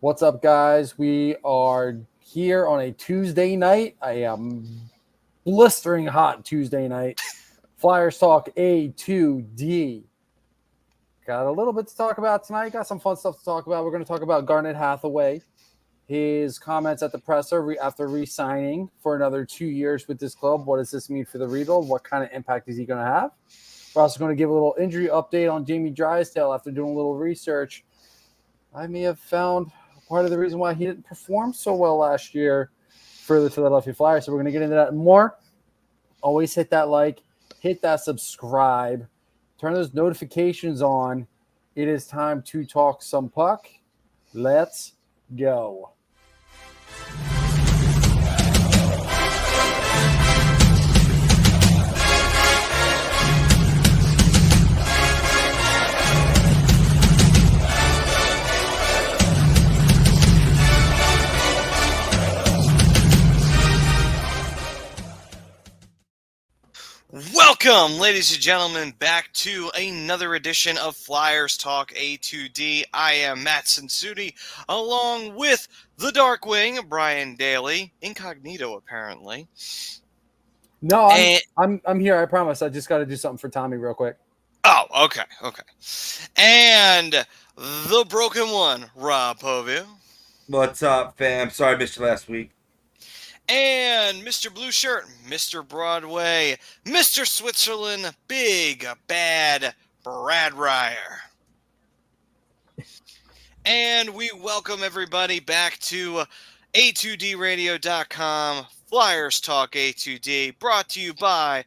What's up, guys? We are here on a Tuesday night. I am blistering hot Tuesday night. Flyers Talk A2D. Got a little bit to talk about tonight. Got some fun stuff to talk about. We're going to talk about Garnet Hathaway, his comments at the presser after re-signing for another 2 years with this club. What does this mean for the rebuild? What kind of impact is he going to have? We're also going to give a little injury update on Jamie Drysdale after doing a little research. I may have found part of the reason why he didn't perform so well last year for the Philadelphia Flyers. So we're going to get into that more. Always hit that like, hit that subscribe, turn those notifications on. It is time to talk some puck. Let's go. Welcome, ladies and gentlemen, back to another edition of Flyers Talk A2D. I am Matt Sensuti, along with the Darkwing, Brian Daly, incognito apparently. No, I'm here. I promise. I just got to do something for Tommy real quick. Oh, okay. And the broken one, Rob Povia. What's up, fam? Sorry I missed you last week. And Mr. Blue Shirt, Mr. Broadway, Mr. Switzerland, Big Bad Brad Ryer. And we welcome everybody back to A2DRadio.com, Flyers Talk A2D, brought to you by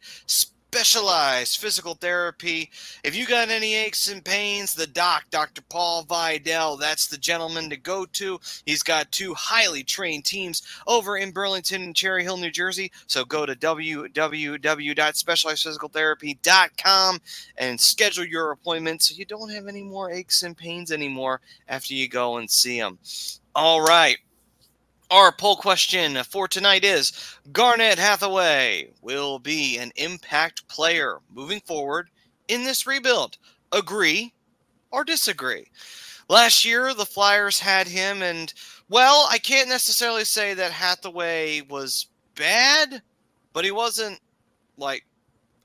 Specialized Physical Therapy. If you got any aches and pains, the doc, Dr. Paul Vidal, that's the gentleman to go to. He's got two highly trained teams over in Burlington and Cherry Hill, New Jersey. So go to www.specializedphysicaltherapy.com and schedule your appointment so you don't have any more aches and pains anymore after you go and see them. All right. Our poll question for tonight is, Garnet Hathaway will be an impact player moving forward in this rebuild. Agree or disagree? Last year, the Flyers had him, and, well, I can't necessarily say that Hathaway was bad, but he wasn't, like,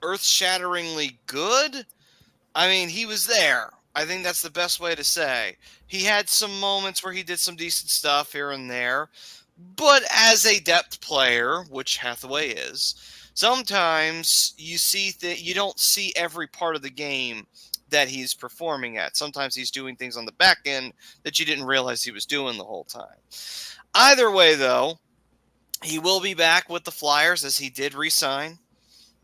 earth-shatteringly good. I mean, he was there. I think that's the best way to say. He had some moments where he did some decent stuff here and there. But as a depth player, which Hathaway is, sometimes you see that you don't see every part of the game that he's performing at. Sometimes he's doing things on the back end that you didn't realize he was doing the whole time. Either way, though, he will be back with the Flyers as he did re-sign.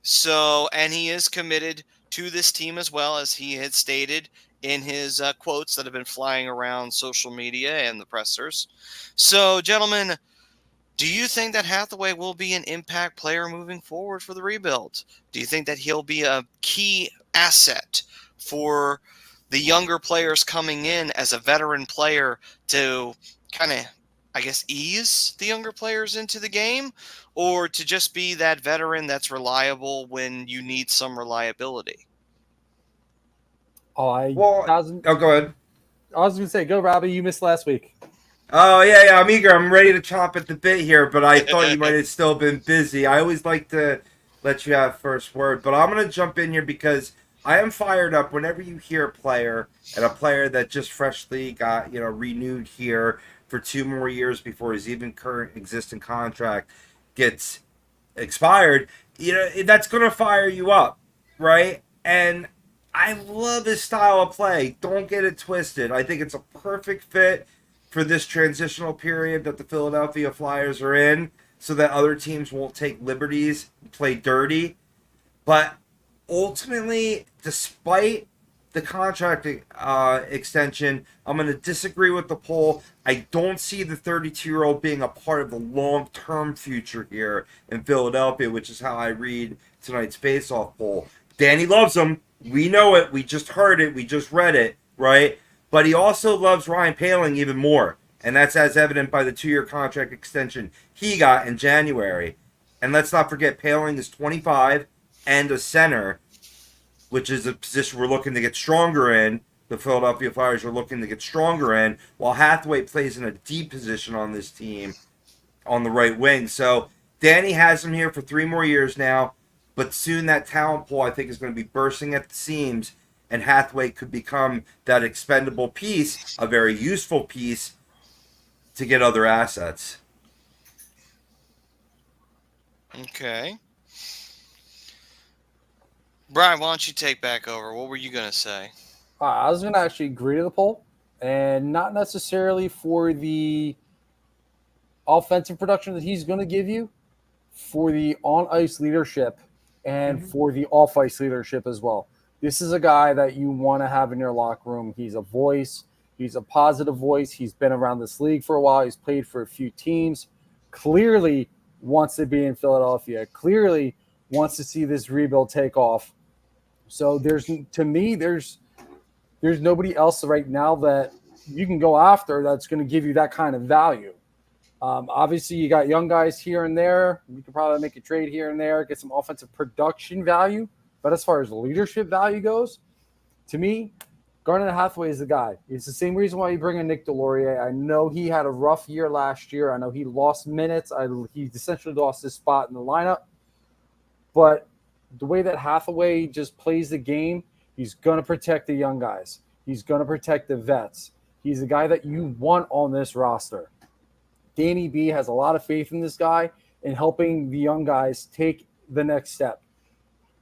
So, and he is committed to this team as well, as he had stated in his quotes that have been flying around social media and the pressers. So, gentlemen, do you think that Hathaway will be an impact player moving forward for the rebuild? Do you think that he'll be a key asset for the younger players coming in as a veteran player to kind of, I guess, ease the younger players into the game, or to just be that veteran that's reliable when you need some reliability? Go ahead. I was going to say, go, Robbie. You missed last week. Oh, yeah, I'm eager. I'm ready to chomp at the bit here, but I thought you might have still been busy. I always like to let you have first word, but I'm going to jump in here because I am fired up whenever you hear a player, and a player that just freshly got, renewed here for 2 more years before his even current existing contract gets expired, that's going to fire you up, right? And I love his style of play. Don't get it twisted. I think it's a perfect fit for this transitional period that the Philadelphia Flyers are in, so that other teams won't take liberties, play dirty. But ultimately, despite the contract extension, I'm going to disagree with the poll. I don't see the 32-year-old being a part of the long-term future here in Philadelphia, which is how I read tonight's face-off poll. Danny loves him. We know it. We just heard it. We just read it, right? But he also loves Ryan Poehling even more. And that's as evident by the 2-year contract extension he got in January. And let's not forget, Poehling is 25 and a center, which is a position we're looking to get stronger in, the Philadelphia Flyers are looking to get stronger in, while Hathaway plays in a deep position on this team on the right wing. So Danny has him here for 3 more years now, but soon that talent pool, I think, is going to be bursting at the seams, and Hathaway could become that expendable piece, a very useful piece, to get other assets. Okay. Brian, why don't you take back over? What were you going to say? I was going to actually agree to the poll, and not necessarily for the offensive production that he's going to give you, for the on-ice leadership and for the off-ice leadership as well. This is a guy that you want to have in your locker room. He's a voice. He's a positive voice. He's been around this league for a while. He's played for a few teams. Clearly wants to be in Philadelphia. Clearly wants to see this rebuild take off. So there's nobody else right now that you can go after that's going to give you that kind of value. Obviously, you got young guys here and there. You could probably make a trade here and there, get some offensive production value. But as far as leadership value goes, to me, Garnet Hathaway is the guy. It's the same reason why you bring in Nick Delorier. I know he had a rough year last year. I know he lost minutes. He essentially lost his spot in the lineup. But the way that Hathaway just plays the game, he's going to protect the young guys. He's going to protect the vets. He's the guy that you want on this roster. Danny B has a lot of faith in this guy in helping the young guys take the next step.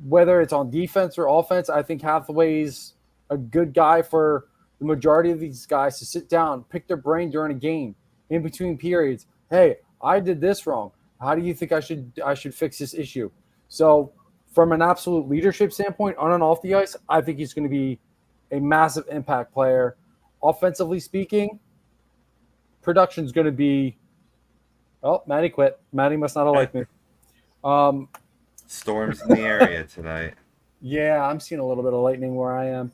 Whether it's on defense or offense, I think Hathaway's a good guy for the majority of these guys to sit down, pick their brain during a game, in between periods. Hey, I did this wrong. How do you think I should fix this issue? So from an absolute leadership standpoint, on and off the ice, I think he's going to be a massive impact player. Offensively speaking, production's going to be – oh, Maddie quit. Maddie must not have liked me. Storms in the area tonight. Yeah, I'm seeing a little bit of lightning where I am.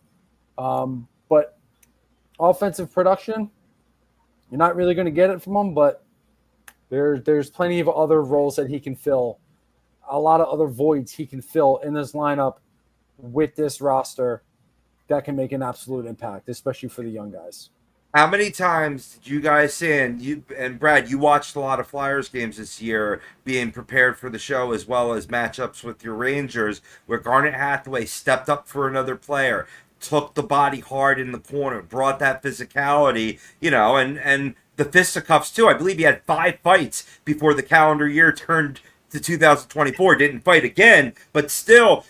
But offensive production, you're not really going to get it from him, but there's plenty of other roles that he can fill, a lot of other voids he can fill in this lineup with this roster that can make an absolute impact, especially for the young guys. How many times did you guys see, and Brad, you watched a lot of Flyers games this year, being prepared for the show as well as matchups with your Rangers, where Garnet Hathaway stepped up for another player, took the body hard in the corner, brought that physicality, and the fisticuffs too. I believe he had 5 fights before the calendar year turned to 2024. Didn't fight again, but still,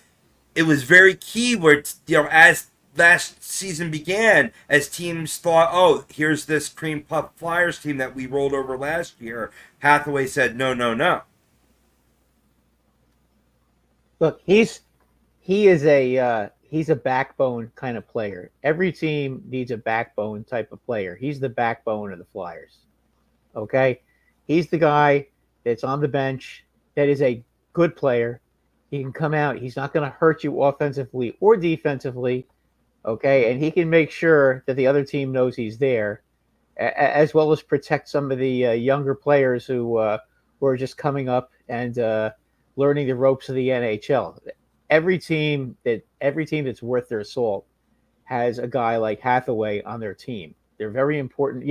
it was very key where, as last season began, as teams thought, oh, here's this cream puff Flyers team that we rolled over last year, Hathaway said, no. Look, he's a backbone kind of player. Every team needs a backbone type of player. He's the backbone of the Flyers. Okay? He's the guy that's on the bench that is a good player. He can come out. He's not going to hurt you offensively or defensively. Okay, and he can make sure that the other team knows he's there, as well as protect some of the younger players who are just coming up and learning the ropes of the NHL. Every team that's worth their salt has a guy like Hathaway on their team. They're very important.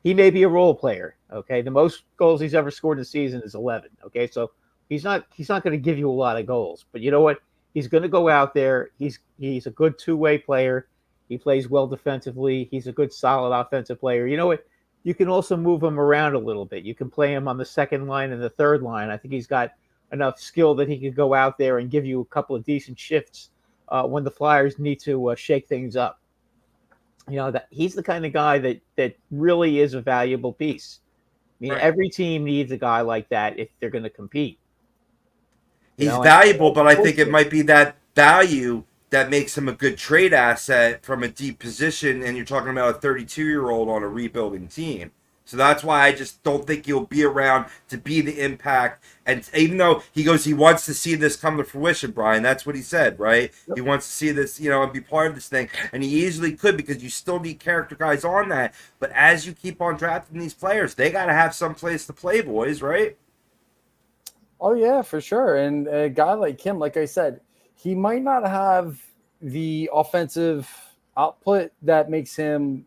He may be a role player. Okay, the most goals he's ever scored in a season is 11. Okay, so he's not going to give you a lot of goals, but you know what? He's going to go out there. He's a good two-way player. He plays well defensively. He's a good, solid offensive player. You know what? You can also move him around a little bit. You can play him on the second line and the third line. I think he's got enough skill that he could go out there and give you a couple of decent shifts when the Flyers need to shake things up. That he's the kind of guy that really is a valuable piece. Right. Every team needs a guy like that if they're going to compete. He's valuable, but I think it might be that value that makes him a good trade asset from a deep position, and you're talking about a 32-year-old on a rebuilding team. So that's why I just don't think he'll be around to be the impact. And even though he wants to see this come to fruition, Brian, that's what he said, right? Yep. He wants to see this, and be part of this thing. And he easily could, because you still need character guys on that. But as you keep on drafting these players, they got to have some place to play, boys, right? Oh, yeah, for sure. And a guy like him, like I said, he might not have the offensive output that makes him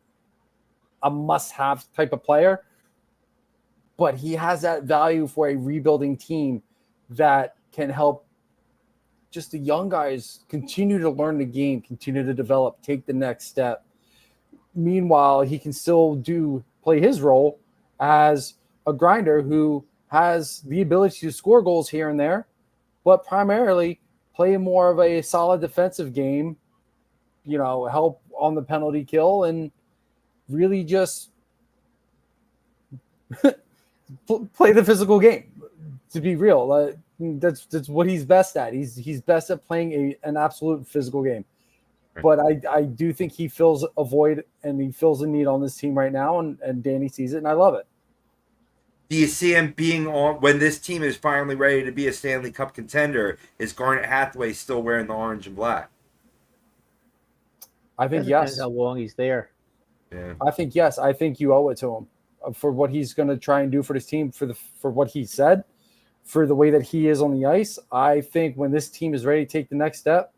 a must-have type of player, but he has that value for a rebuilding team that can help just the young guys continue to learn the game, continue to develop, take the next step. Meanwhile, he can still play his role as a grinder who has the ability to score goals here and there, but primarily play more of a solid defensive game, help on the penalty kill, and really just play the physical game. To be real, that's what he's best at. He's best at playing an absolute physical game. But I do think he fills a void and he fills a need on this team right now, and Danny sees it, and I love it. Do you see him being on when this team is finally ready to be a Stanley Cup contender? Is Garnet Hathaway still wearing the orange and black? I think yes. How long he's there? Yeah. I think yes. I think you owe it to him for what he's going to try and do for this team, for what he said, for the way that he is on the ice. I think when this team is ready to take the next step,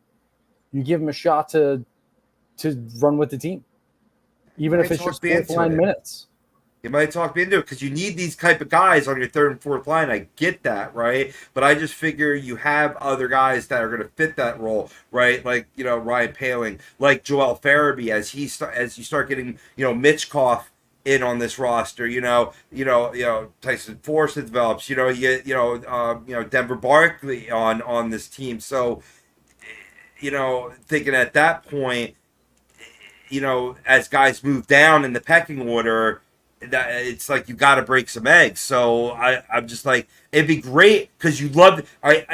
you give him a shot to run with the team, even if it's just fourth line minutes. You might talk me into it because you need these type of guys on your third and fourth line. I get that, right? But I just figure you have other guys that are going to fit that role, right? Like Ryan Poehling, like Joel Farabee, as you start getting Mitchkoff in on this roster. Tyson Forrest develops. You get Denver Barkley on this team. So thinking at that point, as guys move down in the pecking order, that it's like you got to break some eggs. So I'm just like, it'd be great because you love. I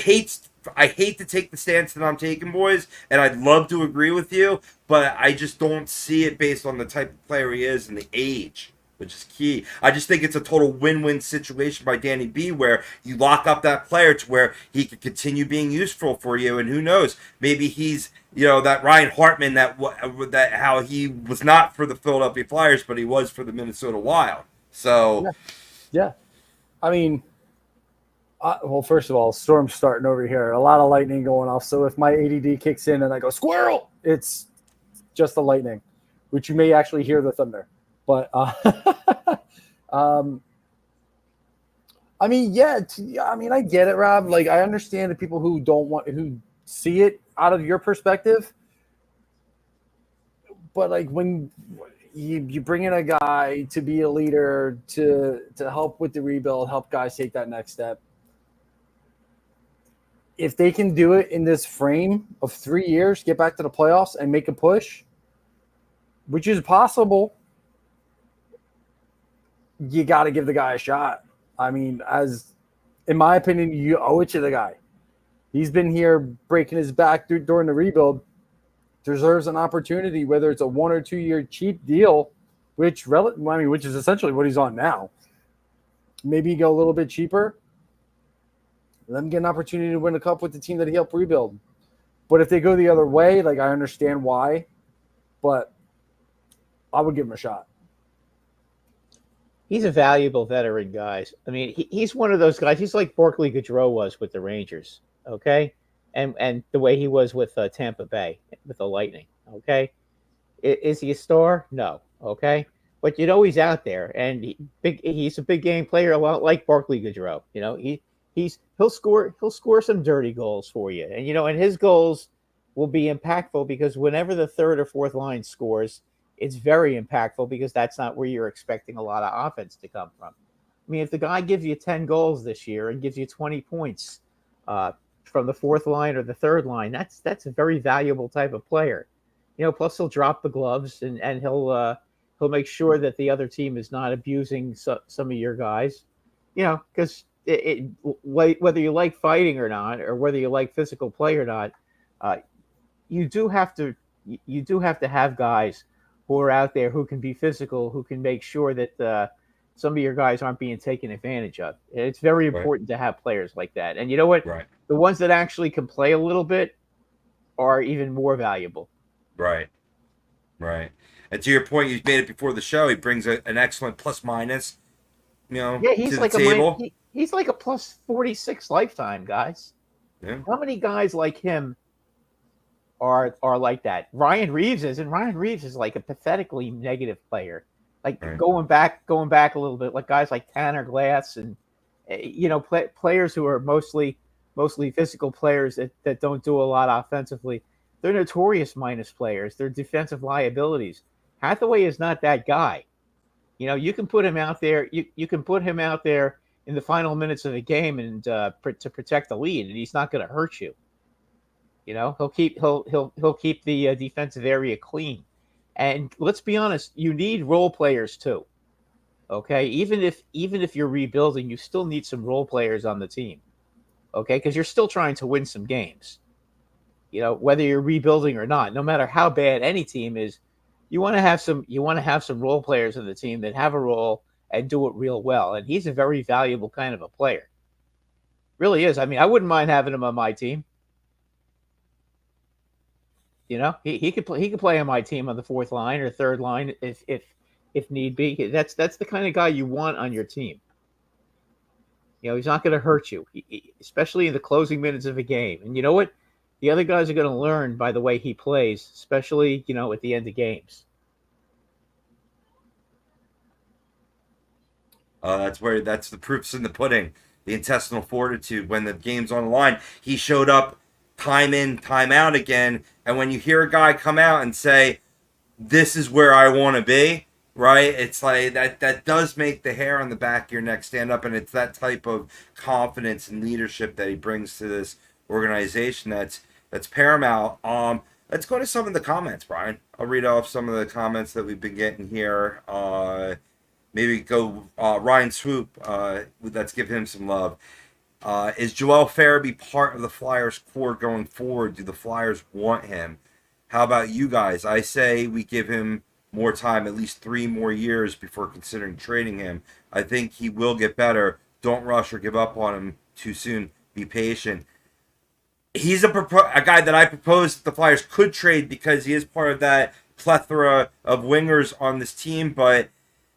hate to take the stance that I'm taking, boys, and I'd love to agree with you, but I just don't see it based on the type of player he is and the age, which is key. I just think it's a total win-win situation by Danny B, where you lock up that player to where he could continue being useful for you, and who knows, maybe he's that Ryan Hartman that how he was not for the Philadelphia Flyers, but he was for the Minnesota Wild. So, yeah. I mean, well, first of all, storm's starting over here. A lot of lightning going off. So if my ADD kicks in and I go squirrel, it's just the lightning, which you may actually hear the thunder. But I mean, yeah. I get it, Rob. Like, I understand the people who see it out of your perspective. But like when you bring in a guy to be a leader, to help with the rebuild, help guys take that next step. If they can do it in this frame of 3 years, get back to the playoffs and make a push, which is possible, you got to give the guy a shot. I mean, in my opinion, you owe it to the guy. He's been here breaking his back during the rebuild, deserves an opportunity, whether it's a 1 or 2 year cheap deal, which is essentially what he's on now. Maybe go a little bit cheaper. Let him get an opportunity to win a cup with the team that he helped rebuild. But if they go the other way, like, I understand why, but I would give him a shot. He's a valuable veteran, guys. I mean, he's one of those guys. He's like Barclay Goodrow was with the Rangers, okay? And the way he was with Tampa Bay, with the Lightning, okay? Is he a star? No, okay? But he's out there, and he's a big game player, a lot like Barclay Goodrow. He'll score some dirty goals for you, and his goals will be impactful because whenever the third or fourth line scores, it's very impactful because that's not where you're expecting a lot of offense to come from. I mean, if the guy gives you 10 goals this year and gives you 20 points from the fourth line or the third line, that's a very valuable type of player. Plus he'll drop the gloves and he'll make sure that the other team is not abusing some of your guys. Because whether you like fighting or not, or whether you like physical play or not, you do have to have guys who are out there who can be physical, who can make sure that some of your guys aren't being taken advantage of. It's very important to have players like that. And you know what? Right. The ones that actually can play a little bit are even more valuable. Right. And to your point, you made it before the show. He brings an excellent plus minus, he's to like the table. He's like a plus 46 lifetime, guys. Yeah. How many guys like him are like that. Ryan Reeves is, and Ryan Reeves is like a pathetically negative player. Like Right. going back a little bit, like guys like Tanner Glass and players who are mostly physical players that don't do a lot offensively. They're notorious minus players. They're defensive liabilities. Hathaway is not that guy. You can put him out there. You can put him out there in the final minutes of the game and to protect the lead, and he's not going to hurt you. He'll keep the defensive area clean. And let's be honest, you need role players too. Okay, even if you're rebuilding, you still need some role players on the team. Okay, because you're still trying to win some games. Whether you're rebuilding or not, no matter how bad any team is, you want to have some role players on the team that have a role and do it real well. And he's a very valuable kind of a player. Really is. I mean, I wouldn't mind having him on my team. He could play on my team on the fourth line or third line if need be. That's the kind of guy you want on your team. He's not going to hurt you, especially in the closing minutes of a game. And you know what? The other guys are going to learn by the way he plays, especially at the end of games. That's the proof's in the pudding. The intestinal fortitude. When the game's on the line, he showed up time in, time out again. And when you hear a guy come out and say, "This is where I want to be," right? It's like that does make the hair on the back of your neck stand up, and it's that type of confidence and leadership that he brings to this organization that's paramount. Let's go to some of the comments, Brian. I'll read off some of the comments that we've been getting here. Maybe go Ryan Swoop. Let's give him some love. Is Joel Farabee part of the Flyers core going forward? Do the Flyers want him? How about you guys? I say we give him more time, at least 3 more years before considering trading him. I think he will get better. Don't rush or give up on him too soon. Be patient. He's a guy that I propose the Flyers could trade because he is part of that plethora of wingers on this team. But,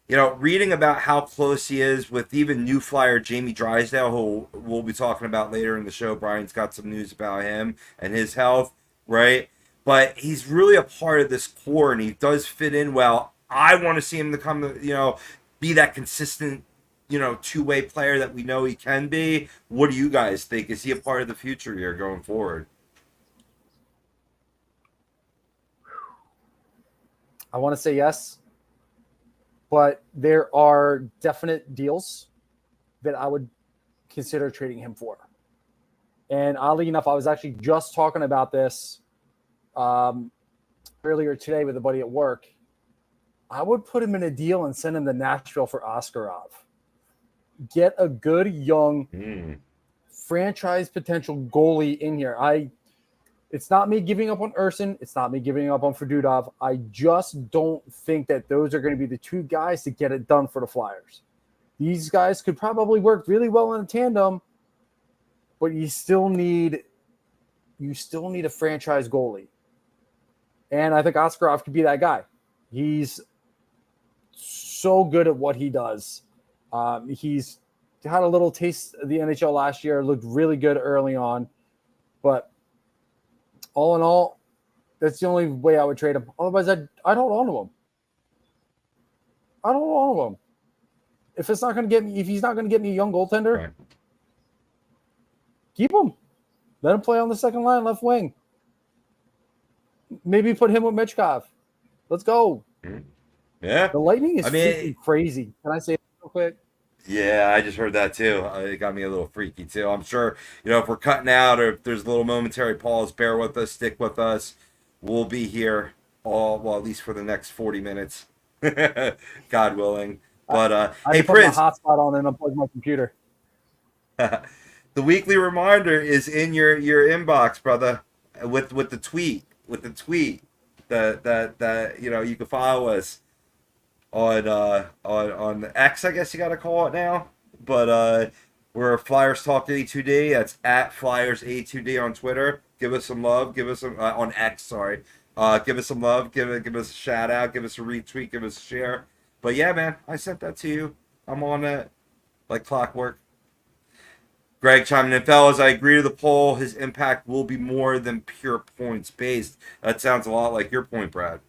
reading about how close he is with even new Flyer Jamie Drysdale, who we'll be talking about later in the show. Brian's got some news about him and his health, right? But he's really a part of this core, and he does fit in well. I want to see him be that consistent, two-way player that we know he can be. What do you guys think? Is he a part of the future here going forward? I want to say yes, but there are definite deals that I would consider trading him for. And oddly enough, I was actually just talking about this earlier today with a buddy at work. I would put him in a deal and send him to Nashville for Askarov. Get a good young franchise potential goalie in here. It's not me giving up on Urson. It's not me giving up on Fedotov. I just don't think that those are going to be the two guys to get it done for the Flyers. These guys could probably work really well in a tandem, but you still need a franchise goalie. And I think Askarov could be that guy. He's so good at what he does. He's had a little taste of the NHL last year, looked really good early on. But all in all, that's the only way I would trade him. Otherwise, I don't own him. I don't own him. If he's not going to get me a young goaltender, Right. Keep him. Let him play on the second line, left wing. Maybe put him with Michkov. Let's go. Yeah. The Lightning is freaking crazy. Can I say it real quick? Yeah, I just heard that too. It got me a little freaky too. I'm sure, if we're cutting out or if there's a little momentary pause, bear with us, stick with us. We'll be here at least for the next 40 minutes, God willing. But I hey, put Prince, my hotspot on and unplug my computer. the weekly reminder is in your inbox, brother, with the tweet, that you can follow us on X, I guess you got to call it now. But we're Flyers Talk A2D. That's at Flyers A2D on Twitter. Give us some love. Give us some on X. Sorry. Give us some love. Give us a shout out. Give us a retweet. Give us a share. But yeah, man, I sent that to you. I'm on it like clockwork. Greg chiming in, fellas, I agree to the poll. His impact will be more than pure points based. That sounds a lot like your point, Brad.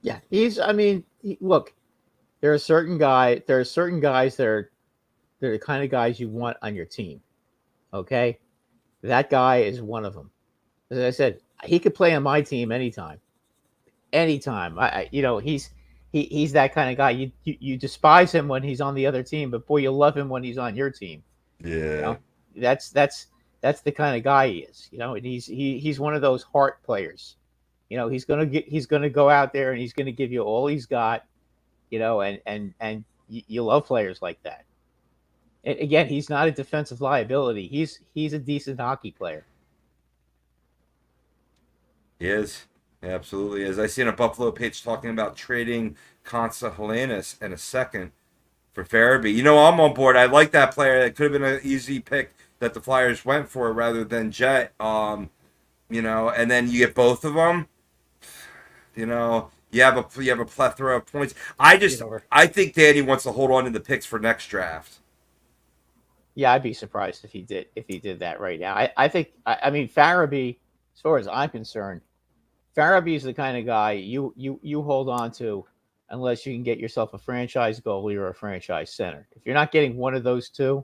Yeah, look, there are certain guys that are they're the kind of guys you want on your team. Okay, that guy is one of them. As I said, he could play on my team anytime. Anytime. He's that kind of guy. You despise him when he's on the other team, but boy, you love him when he's on your team. You Yeah. know, that's the kind of guy he is. And he's one of those heart players. He's gonna go out there and he's gonna give you all he's got. And you love players like that. And again, he's not a defensive liability. He's a decent hockey player. He is. He absolutely is. I seen a Buffalo page talking about trading Consta Helenis in a second for Farabee. I'm on board. I like that player. That could have been an easy pick that the Flyers went for rather than Jet. And then you get both of them. You have a plethora of points. I think Danny wants to hold on to the picks for next draft. Yeah, I'd be surprised if he did that right now. I think Farabee, as far as I'm concerned, Farabee's the kind of guy you hold on to unless you can get yourself a franchise goalie or a franchise center. If you're not getting one of those two,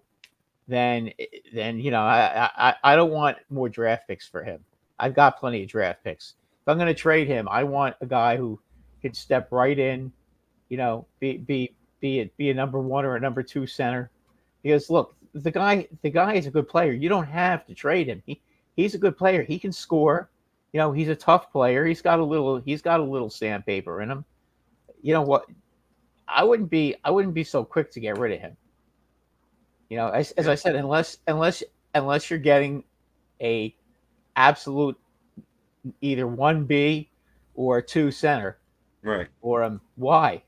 then I don't want more draft picks for him. I've got plenty of draft picks. If I'm going to trade him, I want a guy who can step right in, be a number one or a number two center. Because look, the guy is a good player. You don't have to trade him. He's a good player. He can score. He's a tough player. He's got a little sandpaper in him. You know what? I wouldn't be so quick to get rid of him. As I said, unless you're getting a absolute either 1B or a 2 center, right? Or why?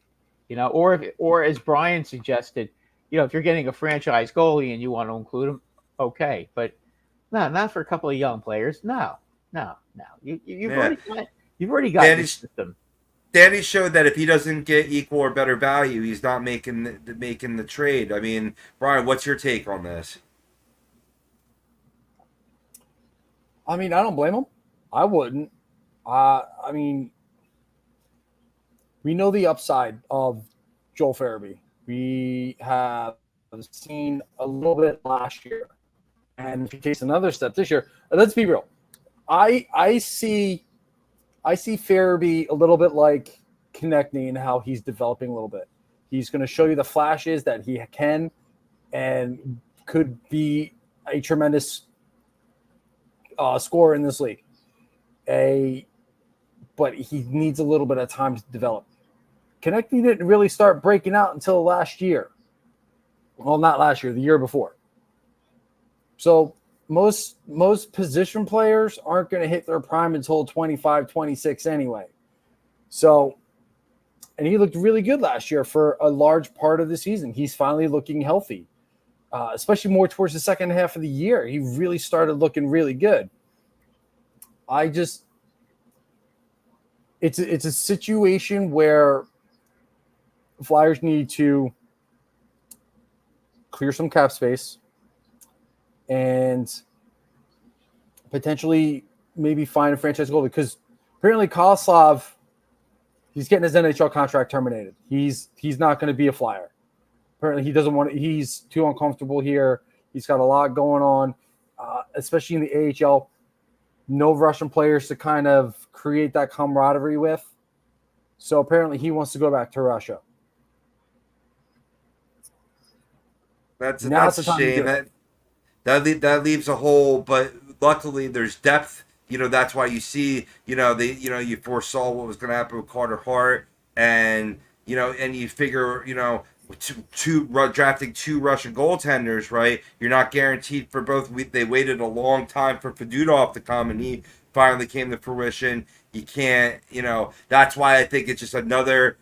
Or as Brian suggested, if you're getting a franchise goalie and you want to include him, okay, but no, not for a couple of young players. No. You've already got the system. Danny showed that if he doesn't get equal or better value, he's not making the trade. I mean, Brian, what's your take on this? I don't blame him. I wouldn't. We know the upside of Joel Farabee. We have seen a little bit last year. And if he takes another step this year, let's be real. I see Farabee a little bit like Konechny and how he's developing a little bit. He's going to show you the flashes that he can and could be a tremendous scorer in this league. But he needs a little bit of time to develop. Konechny didn't really start breaking out until last year. Well, not last year, the year before. So most position players aren't going to hit their prime until 25, 26 anyway. So, and he looked really good last year for a large part of the season. He's finally looking healthy, especially more towards the second half of the year. He really started looking really good. It's a situation where Flyers need to clear some cap space and potentially maybe find a franchise goalie, because apparently Koslav, he's getting his NHL contract terminated. He's not going to be a Flyer. Apparently he doesn't want to, he's too uncomfortable here. He's got a lot going on, especially in the AHL. No Russian players to kind of create that camaraderie with. So apparently he wants to go back to Russia. That's a shame. That leaves a hole, but luckily there's depth. That's why you see, you foresaw what was going to happen with Carter Hart, and you figure, drafting 2 Russian goaltenders, right? You're not guaranteed for both. They waited a long time for Fedotov to come, and he finally came to fruition. You can't, that's why I think it's just another,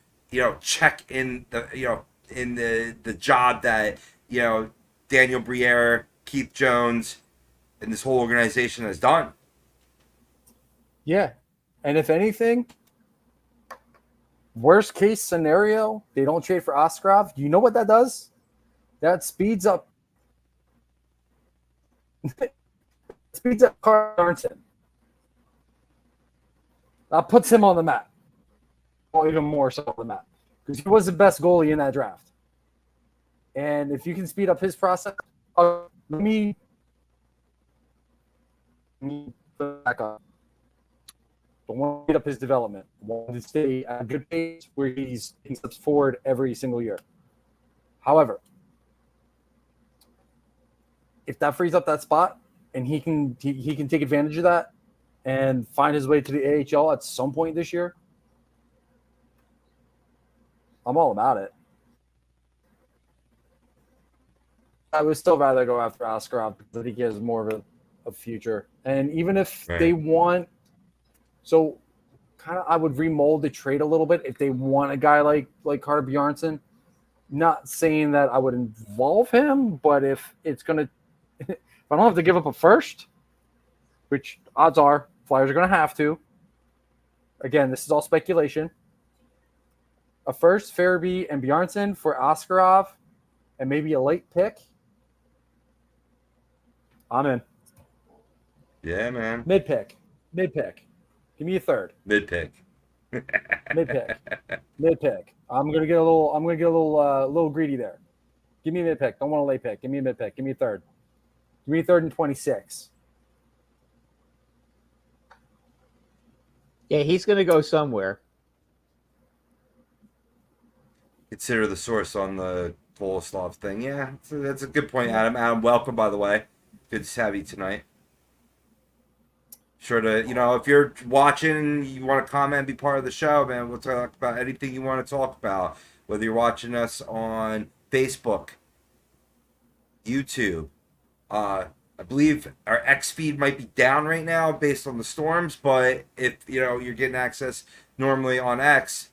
check in the, in the job that, Daniel Briere, Keith Jones, and this whole organization has done. Yeah. And if anything, worst case scenario, they don't trade for Oskarov. Do you know what that does? That speeds up speeds up Cutter Gauthier. That puts him on the map. Well, even more so on the map. Because he was the best goalie in that draft. And if you can speed up his process, let me back up. I want to speed up his development. I want to stay at a good pace where he's taking steps forward every single year. However, if that frees up that spot and he can take advantage of that and find his way to the AHL at some point this year, I'm all about it. I would still rather go after Askarov because I think he has more of a future. And even if they want, so kind of I would remold the trade a little bit if they want a guy like Cutter Bjarnason. Not saying that I would involve him, but if it's gonna, if I don't have to give up a first, which odds are Flyers are gonna have to. Again, this is all speculation. A first, Farabee and Bjarnason for Askarov, and maybe a late pick. I'm in. Yeah, man. Mid pick. Give me a third. Mid pick. Mid pick. I'm gonna get a little greedy there. Give me a mid pick. Don't want a late pick. Give me a mid pick. Give me a third. Give me a third and 26. Yeah, he's going to go somewhere. Consider the source on the Bolislav thing. Yeah, that's a good point, Adam. Adam, welcome, by the way. Good to have you tonight. Sure to, if you're watching, you want to comment, be part of the show, man. We'll talk about anything you want to talk about. Whether you're watching us on Facebook, YouTube. I believe our X feed might be down right now based on the storms, but if, you're getting access normally on X,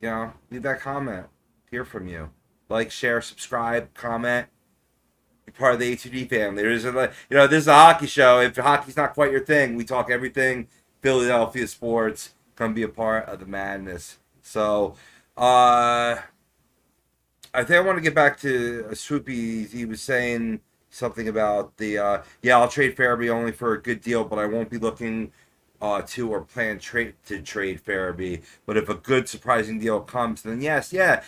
leave that comment. Hear from you. Like, share, subscribe, comment. You're part of the A2D family. This is a hockey show. If hockey's not quite your thing, we talk everything Philadelphia sports. Come be a part of the madness. So, I think I want to get back to Swoopy. He was saying something about the, I'll trade Farabee only for a good deal, but I won't be looking to or plan to trade Farabee. But if a good surprising deal comes, then yes, you got.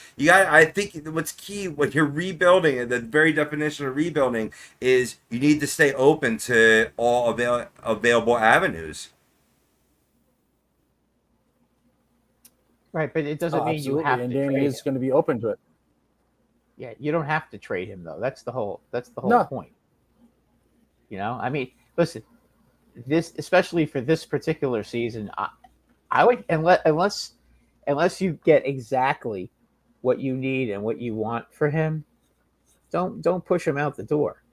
I think what's key when you're rebuilding, and the very definition of rebuilding is you need to stay open to all available avenues. Right, but it doesn't mean you have to. And Danny is going to be open to it. Yeah, you don't have to trade him though. That's the whole point. I mean, listen. This, especially for this particular season, I would unless you get exactly what you need and what you want for him, don't push him out the door.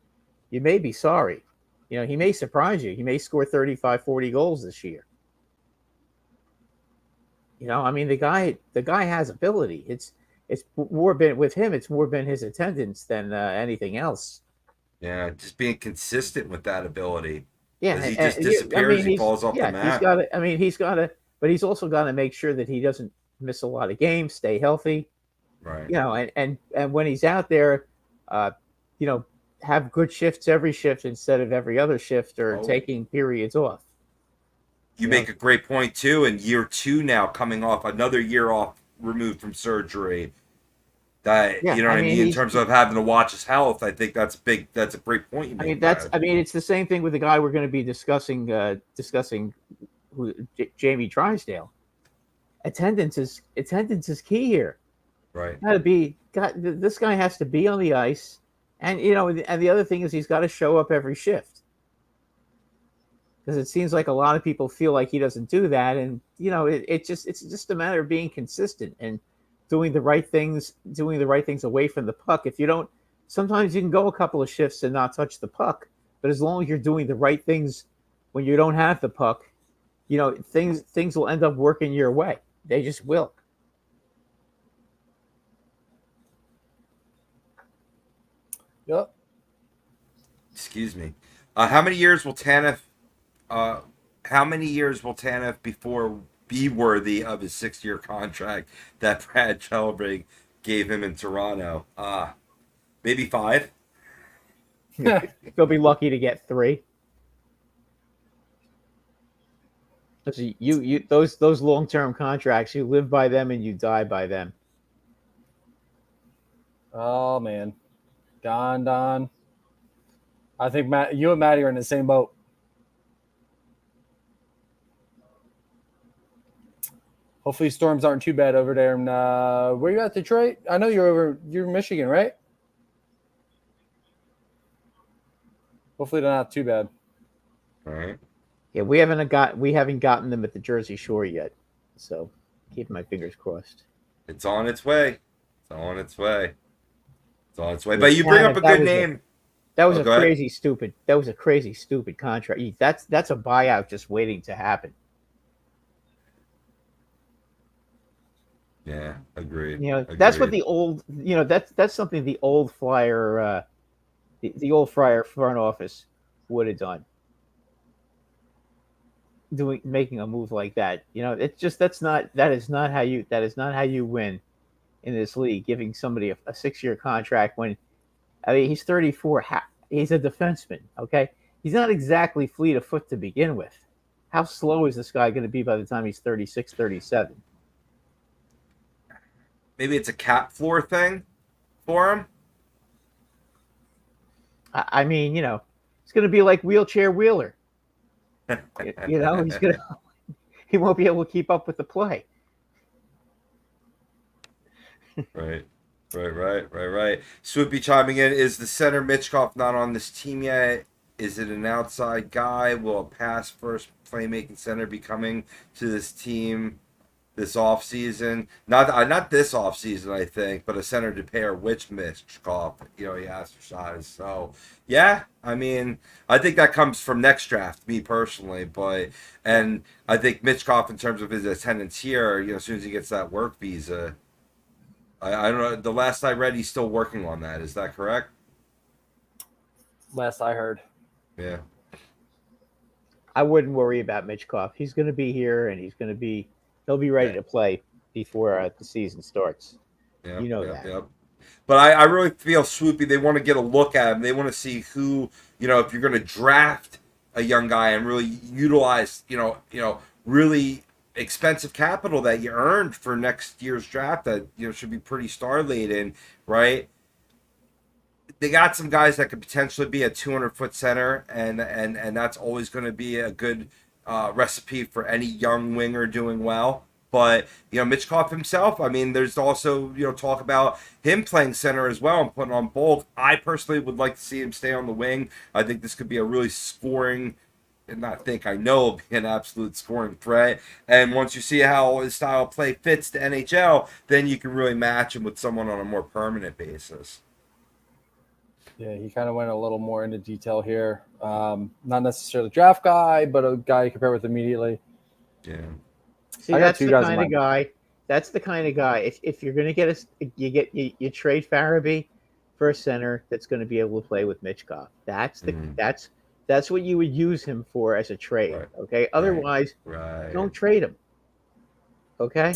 You may be sorry. He may surprise you. He may score 35, 40 goals this year. I mean, the guy has ability. It's more been with him. It's more been his attendance than anything else. Yeah, just being consistent with that ability. Yeah, he just disappears. He falls off the map. He's got to, but he's also got to make sure that he doesn't miss a lot of games, stay healthy. Right. And when he's out there, have good shifts every shift instead of every other shift or taking periods off. You make a great point too. In year 2 now, coming off another year off, removed from surgery. That you know what I mean in terms of having to watch his health. I think that's big. That's a great point you made. It's the same thing with the guy we're going to be discussing, Jamie Drysdale. Attendance is key here. Right. This guy has to be on the ice, and and the other thing is he's got to show up every shift. Because it seems like a lot of people feel like he doesn't do that, and it's just a matter of being consistent and doing the right things away from the puck. If you don't, sometimes you can go a couple of shifts and not touch the puck, but as long as you're doing the right things when you don't have the puck, things will end up working your way. They just will. Yep. Excuse me. How many years will Tanev before be worthy of his 6-year contract that Brad Chelbrig gave him in Toronto? Maybe 5. They'll be lucky to get 3. So those long-term contracts, you live by them and you die by them. Oh man, Don. I think Matt, you and Matty are in the same boat. Hopefully storms aren't too bad over there. And where you at, Detroit? I know you're in Michigan, right? Hopefully they're not too bad. All right. Yeah, we haven't gotten them at the Jersey Shore yet, so keeping my fingers crossed. It's on its way. But you bring up a good name. That was a go ahead. crazy stupid contract. That's a buyout just waiting to happen. Yeah, agreed. That's what the old. That's something the old Flyer, the old Flyer front office would have done. Making a move like that, it's just that is not how you win in this league. Giving somebody a 6-year contract when, I mean, he's 34. He's a defenseman. Okay, he's not exactly fleet of foot to begin with. How slow is this guy going to be by the time he's 36, 37? Maybe it's a cap floor thing for him. I mean, it's going to be like wheelchair Wheeler. He won't be able to keep up with the play. Right. Swoopy chiming in. Is the center Mitchkov not on this team yet? Is it an outside guy? Will a pass first playmaking center be coming to this team this offseason? Not this offseason, I think, but a center to pair with Mitchkov. He asked for size. So, yeah, I mean, I think that comes from next draft, me personally. And I think Mitchkov, in terms of his attendance here, as soon as he gets that work visa, I don't know. The last I read, he's still working on that. Is that correct? Last I heard. Yeah. I wouldn't worry about Mitchkov. He's going to be here, and he'll be ready to play before the season starts. Yeah, that. Yep. But I really feel Swoopy. They want to get a look at him. They want to see who, if you're going to draft a young guy and really utilize, really expensive capital that you earned for next year's draft that should be pretty star laden, right? They got some guys that could potentially be a 200-foot center, and that's always going to be a good recipe for any young winger doing well. But Mitchkov himself, I mean, there's also talk about him playing center as well and putting on both. I personally would like to see him stay on the wing. I think this could be a really scoring. I know it'll be an absolute scoring threat. And once you see how his style of play fits the NHL, then you can really match him with someone on a more permanent basis. Yeah, he kind of went a little more into detail here. Not necessarily a draft guy, but a guy you compare with immediately. Yeah. See, that's the kind of guy. That's the kind of guy. If you're going to get you trade Farabee for a center that's going to be able to play with Mitchkov. That's what you would use him for as a trade. Right. Okay. Otherwise, don't trade him. Okay.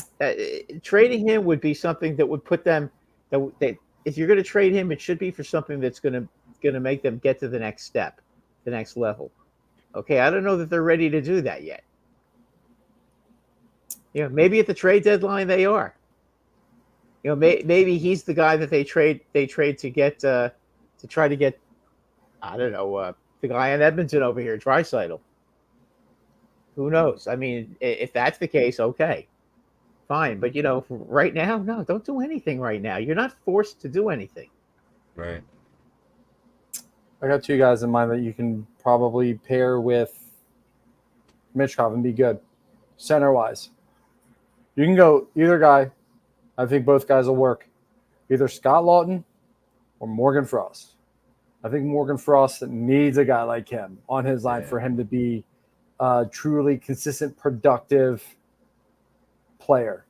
Trading him would be something that would put them. That if you're going to trade him, it should be for something that's going to make them get to the next step, the next level. Okay. I don't know that they're ready to do that yet. Maybe at the trade deadline they are. Maybe he's the guy that they trade to get to try to get. I don't know the guy in Edmonton over here, Drysdale. Who knows? I mean, if that's the case, okay, fine. But right now, no, don't do anything right now. You're not forced to do anything. Right. I got 2 guys in mind that you can probably pair with Mitchkov and be good, center wise. You can go either guy. I think both guys will work. Either Scott Lawton or Morgan Frost. I think Morgan Frost needs a guy like him on his line for him to be a truly consistent, productive player.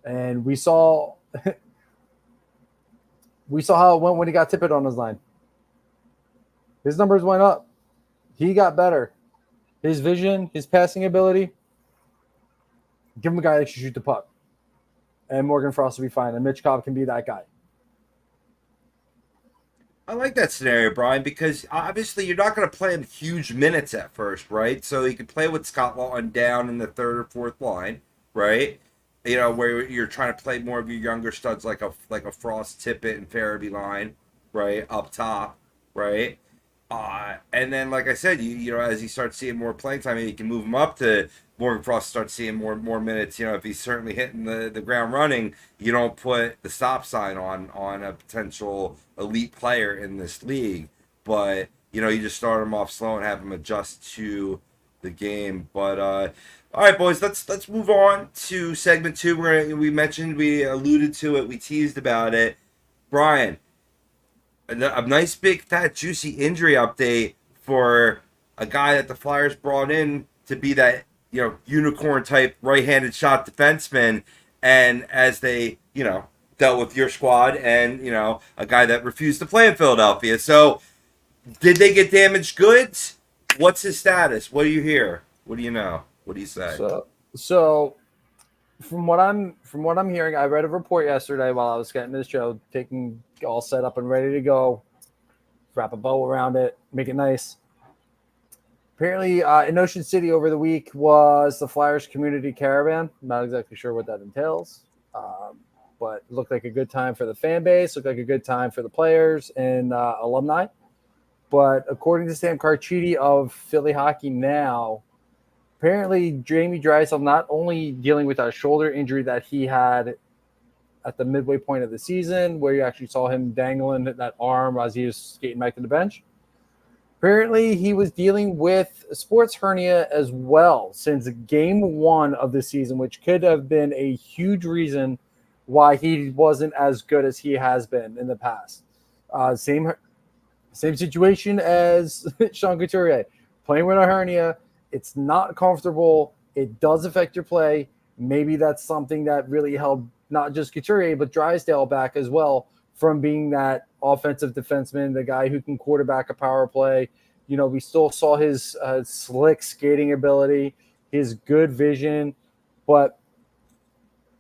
And we saw how it went when he got Tippett on his line. His numbers went up. He got better. His vision, his passing ability. Give him a guy that can shoot the puck. And Morgan Frost will be fine. And Mitchkov can be that guy. I like that scenario, Brian, because obviously you're not going to play him huge minutes at first, right? So you can play with Scott Lawton down in the third or fourth line, right? You know, where you're trying to play more of your younger studs like a Frost, Tippett, and Farabee line, right, up top, right? And then, like I said, you know, as he starts seeing more playing time, you can move him up to Morgan Frost. Starts seeing more minutes. You know, if he's certainly hitting the ground running, you don't put the stop sign on a potential elite player in this league. But you know, you just start him off slow and have him adjust to the game. But all right, boys, let's move on to segment two. We alluded to it, we teased about it. Brian, a nice big fat juicy injury update for a guy that the Flyers brought in to be that, you know, unicorn type right-handed shot defenseman, and as they, you know, dealt with your squad and, you know, a guy that refused to play in Philadelphia. So did they get damaged goods? What's his status? What do you hear? What do you know? What do you say? So from what I'm hearing, I read a report yesterday while I was getting this show, taking all set up and ready to go, wrap a bow around it, make it nice. Apparently, in Ocean City over the week was the Flyers community caravan. I'm not exactly sure what that entails, but it looked like a good time for the fan base, looked like a good time for the players and alumni. But according to Sam Carchidi of Philly Hockey Now, apparently Jamie Drysdale not only dealing with a shoulder injury that he had at the midway point of the season, where you actually saw him dangling that arm as he was skating back to the bench. Apparently, he was dealing with a sports hernia as well since game one of the season, which could have been a huge reason why he wasn't as good as he has been in the past. Same situation as Sean Couturier, playing with a hernia. It's not comfortable. It does affect your play. Maybe that's something that really held not just Couturier, but Drysdale back as well from being that offensive defenseman, the guy who can quarterback a power play. You know, we still saw his slick skating ability, his good vision. But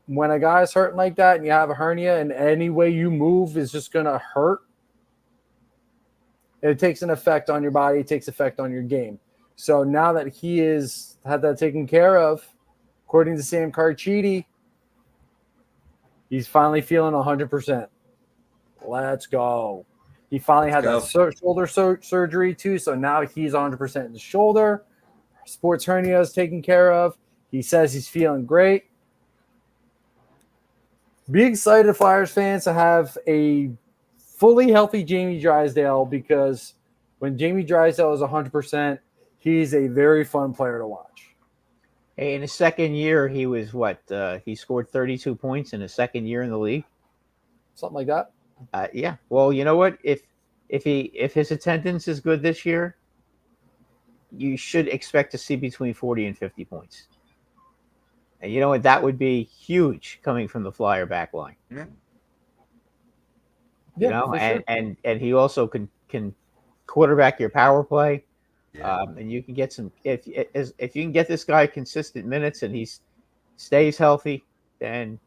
when a guy's hurting like that and you have a hernia and any way you move is just going to hurt, it takes an effect on your body. It takes effect on your game. So now that he has had that taken care of, according to Sam Carchidi, he's finally feeling 100%. Let's go. He finally had that shoulder surgery too, so now he's 100% in the shoulder. Sports hernia is taken care of. He says he's feeling great. Be excited, Flyers fans, to have a fully healthy Jamie Drysdale, because when Jamie Drysdale is 100%, he's a very fun player to watch. Hey, in his second year, he was he scored 32 points in his second year in the league. Something like that. Yeah. Well, you know what? If his attendance is good this year, you should expect to see between 40 and 50 points. And you know what? That would be huge coming from the Flyer back line. Yeah. You know, and he also can quarterback your power play. Yeah. And you can get some if you can get this guy consistent minutes and he stays healthy, then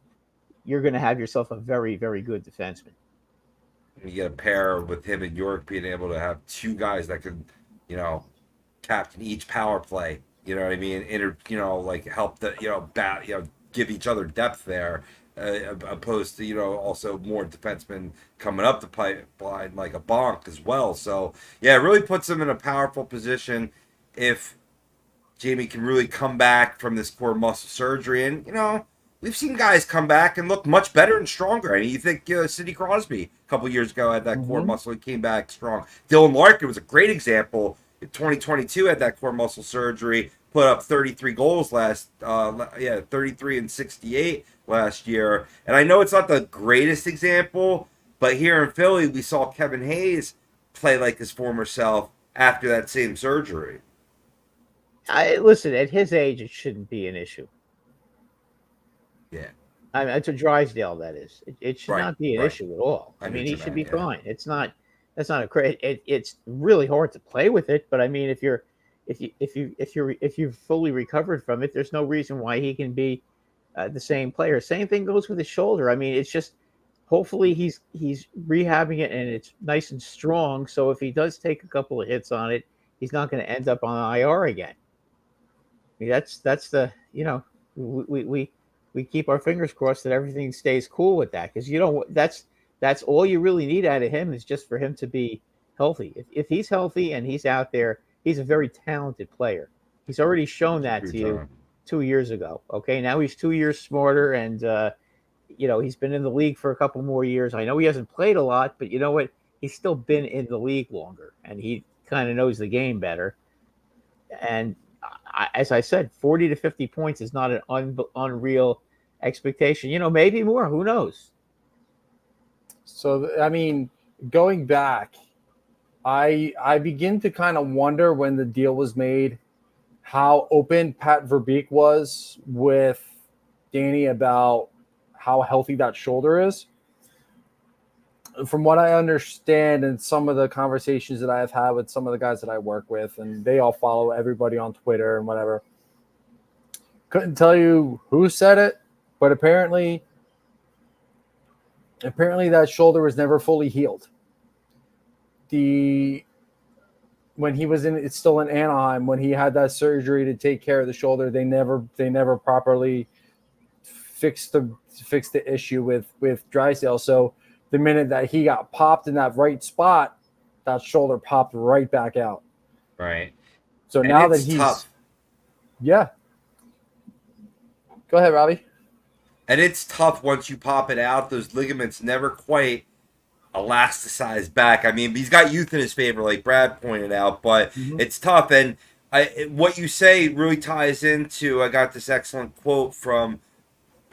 you're going to have yourself a very, very good defenseman. You get a pair with him and York being able to have two guys that can, you know, captain each power play. You know what I mean? Like help give each other depth there, opposed to, you know, also more defensemen coming up the pipeline like a Bonk as well. So yeah, it really puts him in a powerful position if Jamie can really come back from this core muscle surgery. And you know, we've seen guys come back and look much better and stronger. I mean, you think Sidney Crosby a couple years ago had that core muscle, he came back strong. Dylan Larkin was a great example. In 2022, had that core muscle surgery, put up 33 goals 33 and 68 last year. And I know it's not the greatest example, but here in Philly, we saw Kevin Hayes play like his former self after that same surgery. Listen, at his age, it shouldn't be an issue. Yeah. I mean, to Drysdale, that is. It should not be an issue at all. I mean, he should be fine. It's not. That's not a crazy. It's really hard to play with it, but I mean, if you've fully recovered from it, there's no reason why he can be the same player. Same thing goes with his shoulder. I mean, it's just hopefully he's rehabbing it and it's nice and strong. So if he does take a couple of hits on it, he's not going to end up on IR again. I mean, that's the we keep our fingers crossed that everything stays cool with that, because that's all you really need out of him is just for him to be healthy. If he's healthy and he's out there, he's a very talented player. He's already shown that to you 2 years ago. Okay, now he's 2 years smarter, and he's been in the league for a couple more years. I know he hasn't played a lot, but you know what? He's still been in the league longer, and he kind of knows the game better. And as I said, 40 to 50 points is not an unreal expectation. Maybe more. Who knows? So, I mean, going back, I begin to kind of wonder when the deal was made how open Pat Verbeek was with Danny about how healthy that shoulder is. From what I understand and some of the conversations that I've had with some of the guys that I work with, and they all follow everybody on Twitter and whatever, couldn't tell you who said it, but apparently that shoulder was never fully healed. When he was it's still in Anaheim, when he had that surgery to take care of the shoulder, they never properly fixed the issue with Drysdale. So the minute that he got popped in that right spot, that shoulder popped right back out. Right. So and now that he's tough. Yeah. Go ahead, Robbie. And it's tough once you pop it out. Those ligaments never quite elasticize back. I mean, he's got youth in his favor, like Brad pointed out, but it's tough. And what you say really ties into, I got this excellent quote from,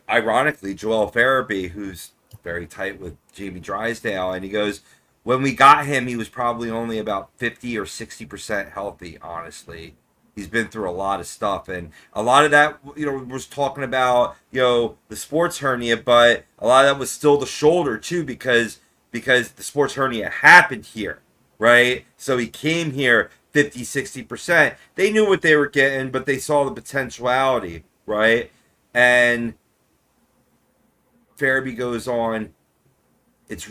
ironically, Joel Farabee, who's very tight with Jamie Drysdale, and he goes, when we got him, he was probably only about 50 or 60% healthy, honestly. He's been through a lot of stuff, and a lot of that, was talking about, the sports hernia, but a lot of that was still the shoulder, too, because the sports hernia happened here, right? So he came here 50, 60%. They knew what they were getting, but they saw the potentiality, right? And Farabee goes on, it's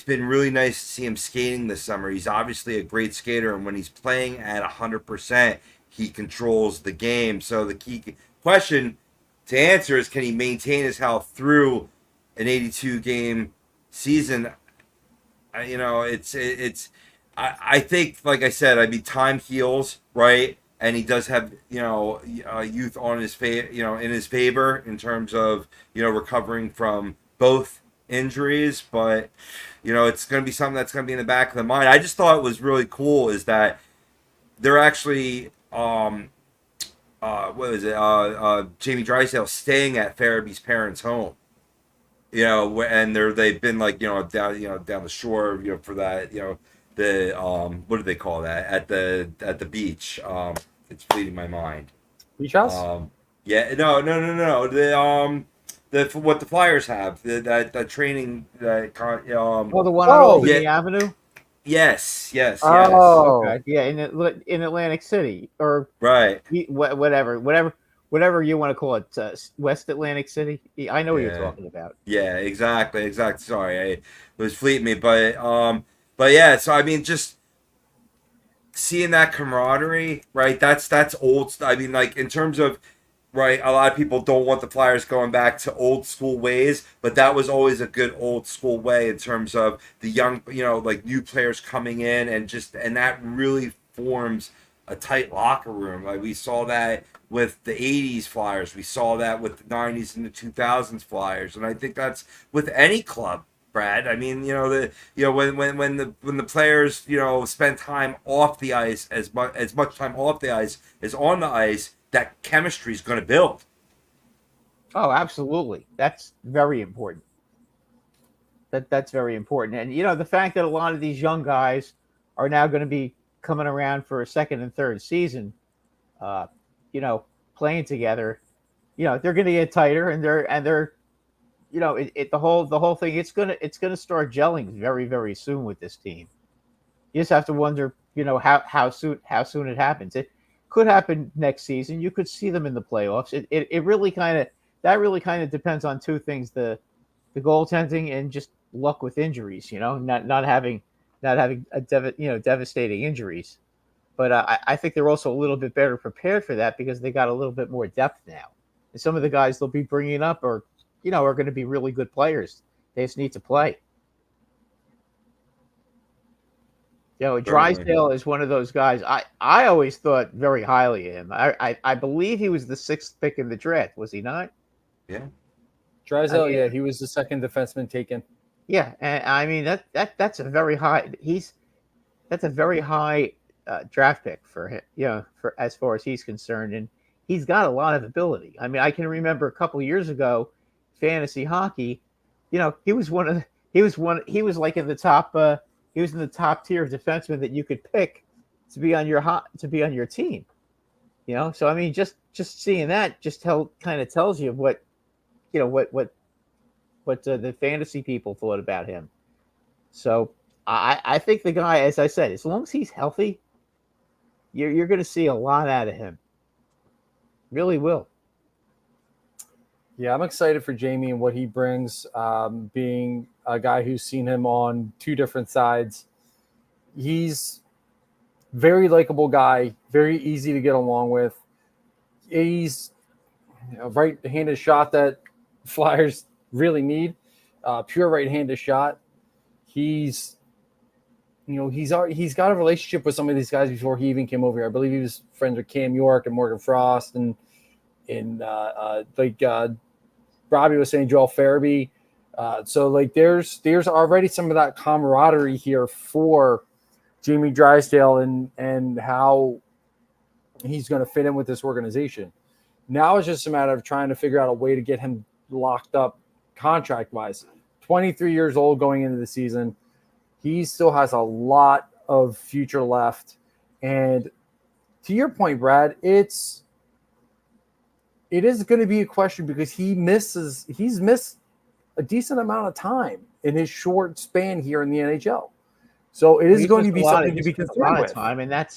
been really nice to see him skating this summer. He's obviously a great skater, and when he's playing at 100%, he controls the game. So the key question to answer is, can he maintain his health through an 82 game season? I think, like I said, time heals, right? And he does have, youth on his in his favor in terms of, recovering from both injuries. But, it's going to be something that's going to be in the back of the mind. I just thought it was really cool is that they're actually, Jamie Drysdale staying at Farabee's parents' home. And they've been down the shore, for that, the what do they call that at the beach? It's fleeting my mind. Beach house? Yeah, no. What the Flyers have, that training that the one on Albany Avenue. Yes. Oh, okay. Yeah, in Atlantic City, or right, whatever you want to call it, West Atlantic City. I know what you're talking about. Yeah, exactly. Sorry, it was fleeting me, but yeah. So just seeing that camaraderie, right? That's old. In terms of, right, a lot of people don't want the Flyers going back to old school ways, but that was always a good old school way in terms of the young, new players coming in, and that really forms a tight locker room. Like we saw that with the 80s Flyers. We saw that with the 90s and the 2000s Flyers. And I think that's with any club, Brad. When the players, spend time off the ice, as much time off the ice as on the ice, that chemistry is going to build. Oh, absolutely. That's very important. That's very important. And, the fact that a lot of these young guys are now going to be coming around for a second and third season, playing together, they're going to get tighter, and they're the whole thing, it's going to start gelling very, very soon with this team. You just have to wonder, how soon it happens. It could happen next season. You could see them in the playoffs. It really kind of depends on two things: the the goaltending and just luck with injuries. Not having devastating injuries. But I think they're also a little bit better prepared for that because they got a little bit more depth now. And some of the guys they'll be bringing up are going to be really good players. They just need to play. Drysdale is one of those guys. I always thought very highly of him. I believe he was the 6th pick in the draft, was he not? Yeah. Drysdale, he was the 2nd defenseman taken. Yeah, and I mean that's a very high. That's a very high draft pick for him. For as far as he's concerned, and he's got a lot of ability. I mean, I can remember a couple of years ago, fantasy hockey. He was like in the top. He was in the top tier of defensemen that you could pick to be on your team. So I mean, just seeing that kind of tells you what the fantasy people thought about him. So I think the guy, as I said, as long as he's healthy, you're going to see a lot out of him. Really will. Yeah, I'm excited for Jamie and what he brings, being a guy who's seen him on 2 different sides. He's very likable guy, very easy to get along with. He's a right-handed shot that Flyers really need, pure right-handed shot. He's got a relationship with some of these guys before he even came over here. I believe he was friends with Cam York and Morgan Frost and Robbie was saying Joel Farabee. So there's already some of that camaraderie here for Jamie Drysdale and how he's going to fit in with this organization. Now it's just a matter of trying to figure out a way to get him locked up contract-wise. 23 years old going into the season. He still has a lot of future left. And to your point, Brad, it is going to be a question because he's missed a decent amount of time in his short span here in the NHL. So it is going to be something to be concerned with. Time, and that,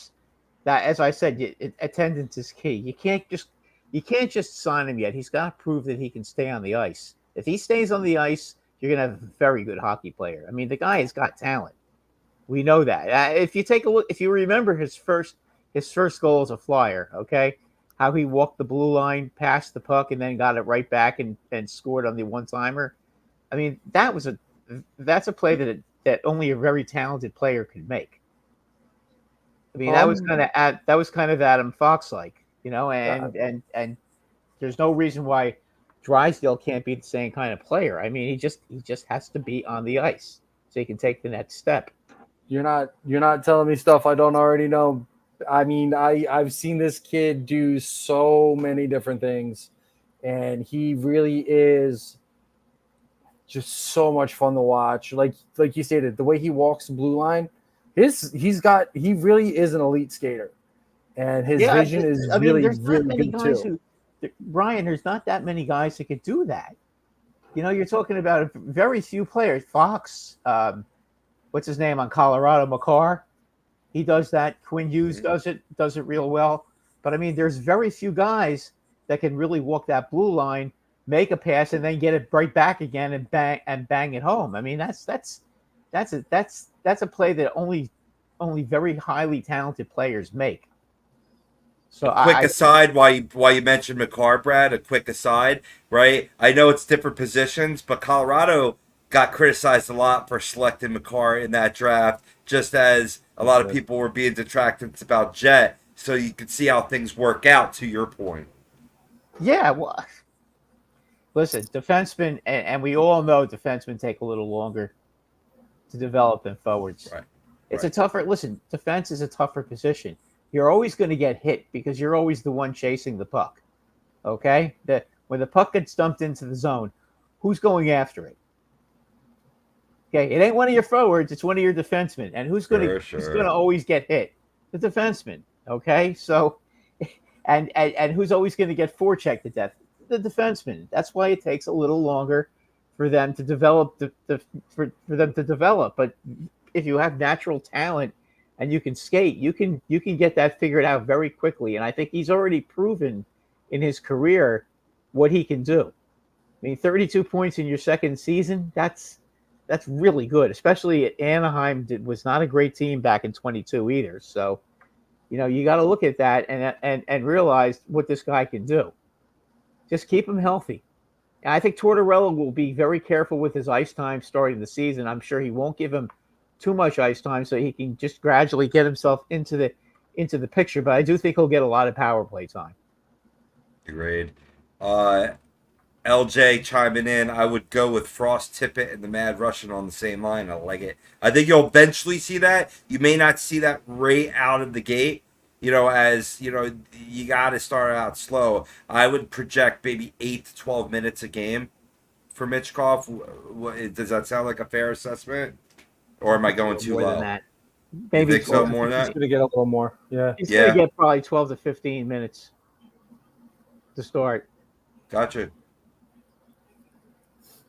as I said, attendance is key. You can't just sign him yet. He's got to prove that he can stay on the ice. If he stays on the ice, you're going to have a very good hockey player. I mean, the guy has got talent. We know that. If you take a look, if you remember his first goal as a Flyer, okay, how he walked the blue line, passed the puck, and then got it right back and scored on the one-timer. I mean, that's a play that only a very talented player could make. I mean, that was kind of Adam Fox-like, and there's no reason why Drysdale can't be the same kind of player. I mean, he just has to be on the ice so he can take the next step. You're not telling me stuff I don't already know. I mean, I've seen this kid do so many different things, and he really is just so much fun to watch. Like you stated, the way he walks the blue line, he really is an elite skater, and his vision is really good too. Ryan, there's not that many guys that could do that. You're talking about very few players. Fox, what's his name on Colorado, McCarr, he does that. Quinn Hughes does it real well. But I mean, there's very few guys that can really walk that blue line, make a pass, and then get it right back again and bang it home. I mean, that's a play that only very highly talented players make. So a quick aside, while you mentioned McCarr, Brad, a quick aside, right? I know it's different positions, but Colorado got criticized a lot for selecting McCarr in that draft, just as a lot of people were being detractors about Jet. So you could see how things work out, to your point. Yeah, well, listen, defensemen, and we all know defensemen take a little longer to develop than forwards. Right. It's a tougher, listen, defense is a tougher position. You're always going to get hit because you're always the one chasing the puck. Okay? When the puck gets dumped into the zone, who's going after it? Okay, it ain't one of your forwards, it's one of your defensemen. And who's going to always get hit? The defenseman. Okay? So and who's always going to get forechecked to death? The defenseman. That's why it takes a little longer for them to develop for them to develop. But if you have natural talent and you can skate, you can get that figured out very quickly. And I think he's already proven in his career what he can do. mean, 32 points in your second season, that's really good, especially Anaheim was not a great team back in 22 either. So, you got to look at that and realize what this guy can do. Just keep him healthy. And I think Tortorella will be very careful with his ice time starting the season. I'm sure he won't give him too much ice time so he can just gradually get himself into the picture. But I do think he'll get a lot of power play time. Agreed. LJ chiming in. I would go with Frost, Tippett, and the Mad Russian on the same line. I like it. I think you'll eventually see that. You may not see that right out of the gate. As you got to start out slow. I would project maybe 8 to 12 minutes a game for Michkov. Does that sound like a fair assessment, or am I going too More low? than that. You Maybe think so? More than He's that? going to get a little more. Yeah. He's going to get probably 12 to 15 minutes to start. Gotcha.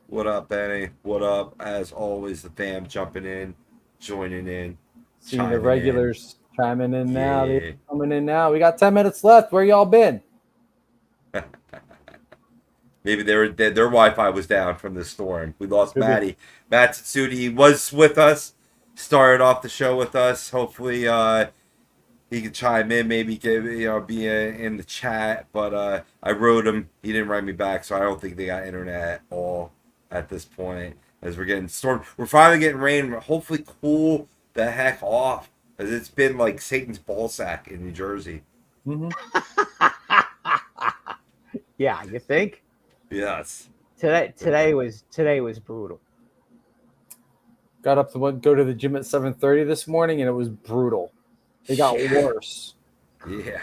What up, Benny? What up? As always, the fam jumping in, joining in. Seeing the regulars chiming in now. Yeah. They're coming in now. We got 10 minutes left. Where y'all been? Maybe their Wi-Fi was down from the storm. We lost Matty. Matt Tsutsudi was with us. Started off the show with us. Hopefully, he could chime in. Maybe be in the chat. But I wrote him. He didn't write me back, so I don't think they got internet at all at this point. As we're getting stormed, we're finally getting rain. Hopefully, cool the heck off. As it's been like Satan's ballsack in New Jersey. Mm-hmm. Yeah, you think? Yes. Today was brutal. Got up to go to the gym at 7:30 this morning, and it was brutal. It got worse. Yeah.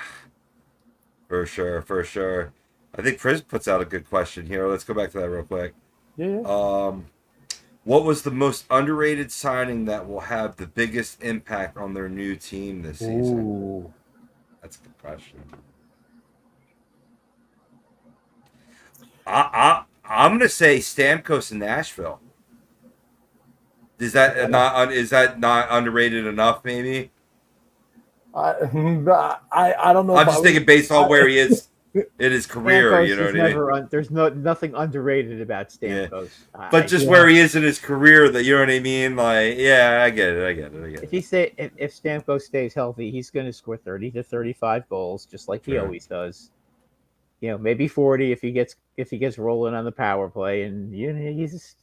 For sure. I think Priz puts out a good question here. Let's go back to that real quick. Yeah. What was the most underrated signing that will have the biggest impact on their new team this season? Ooh. That's a good question. I'm gonna say Stamkos in Nashville. Is that not underrated enough? Maybe. I don't know. I'm just thinking based on where he is in his career. Stamkos You know what I mean? There's nothing underrated about Stamkos. Yeah. But just where he is in his career, that you know what I mean? Like, yeah, I get it. If Stamkos stays healthy, he's going to score 30 to 35 goals, just like he always does. Maybe 40 if he gets rolling on the power play, and he's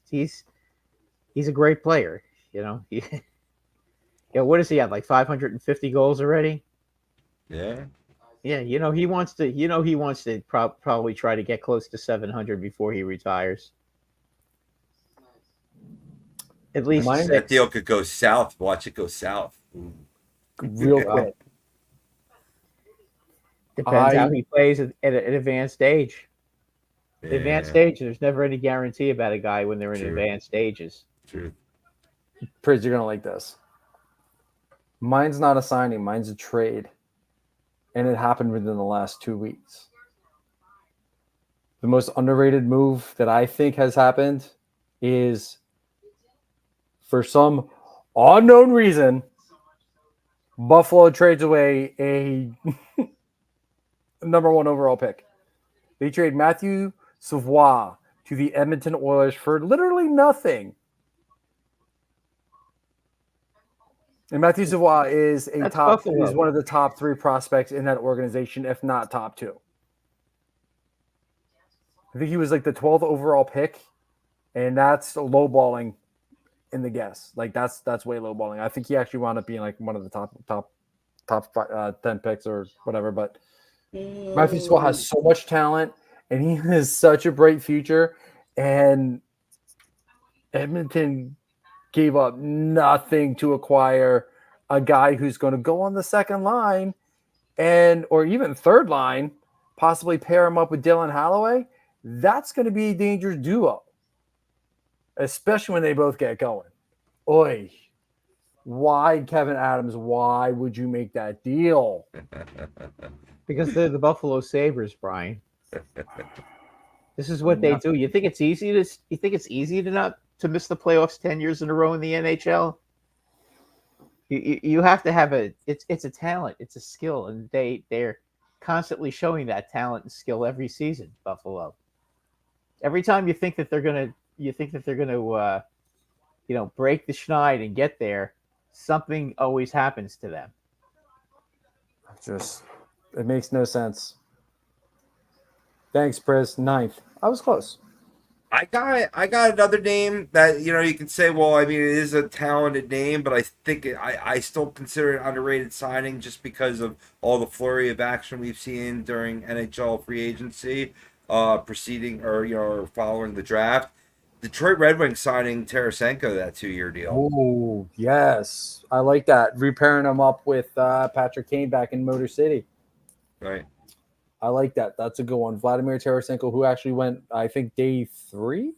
a great player. What does he have? Like 550 goals already? Yeah. Yeah, he wants to probably try to get close to 700 before he retires. At least that deal could go south. Watch it go south. Real quick. Depends how he plays at an advanced age. Yeah. Advanced stage, there's never any guarantee about a guy when they're in advanced stages. True. Priz, you're gonna like this. Mine's not a signing, mine's a trade. And it happened within the last 2 weeks. The most underrated move that I think has happened is, for some unknown reason, Buffalo trades away a number 1 overall pick. They trade Matthew Savoie to the Edmonton Oilers for literally nothing. And Matthew Savoie is one of the top 3 prospects in that organization, if not top 2. I think he was like the 12th overall pick, and that's lowballing in the guess. Like that's way lowballing. I think he actually wound up being like one of the top 10 picks or whatever. But Matthew Savoie has so much talent, and he has such a bright future. And Edmonton gave up nothing to acquire a guy who's going to go on the second line or even third line, possibly pair him up with Dylan Hathaway. That's going to be a dangerous duo, especially when they both get going. Oy. Why, Kevin Adams, why would you make that deal? Because they're the Buffalo Sabres, Brian. This is what they do. You think it's easy to miss the playoffs 10 years in a row in the NHL? You have to have it's a talent, it's a skill, and they're constantly showing that talent and skill every season, Buffalo. every time you think that they're gonna break the schneid and get there, something always happens to them. Just, it makes no sense. Thanks, Priz. Ninth. I was close. I got another name that you can say, well, I mean, it is a talented name, but I think I still consider it underrated signing just because of all the flurry of action we've seen during NHL free agency, preceding or following the draft. Detroit Red Wings signing Tarasenko, that 2-year deal. Oh, yes. I like that. Repairing him up with Patrick Kane back in Motor City. Right. I like that. That's a good one. Vladimir Tarasenko, who actually went, I think, day 3.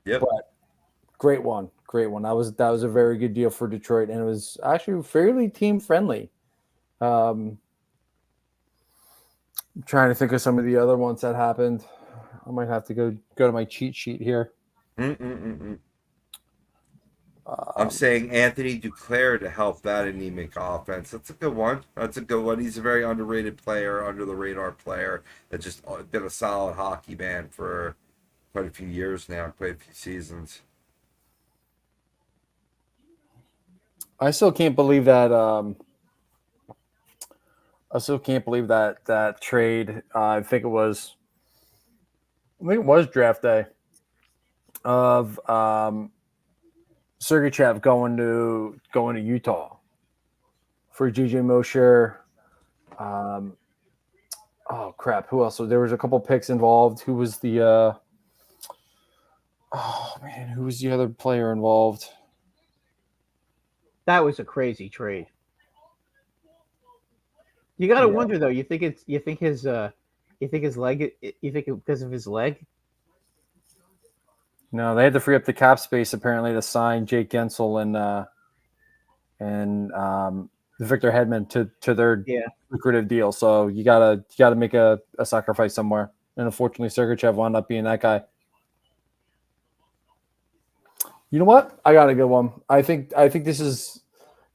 Yep. But great one. Great one. That was a very good deal for Detroit, and it was actually fairly team friendly. I'm trying to think of some of the other ones that happened. I might have to go to my cheat sheet here. I'm saying Anthony Duclair to help that anemic offense. That's a good one. He's a very underrated player, under the radar player that's just been a solid hockey man for quite a few years now, quite a few seasons. I still can't believe that. That trade. I think it was draft day of Sergachev going to Utah for JJ Mosher. Oh crap! Who else? So there was a couple picks involved. Who was the? Who was the other player involved? That was a crazy trade. You got to wonder though. You think his leg? You think because of his leg? No, they had to free up the cap space apparently to sign Jake Gensel and Victor Hedman to their lucrative deal. So you gotta make a sacrifice somewhere. And unfortunately, Sergachev wound up being that guy. You know what? I got a good one. I think this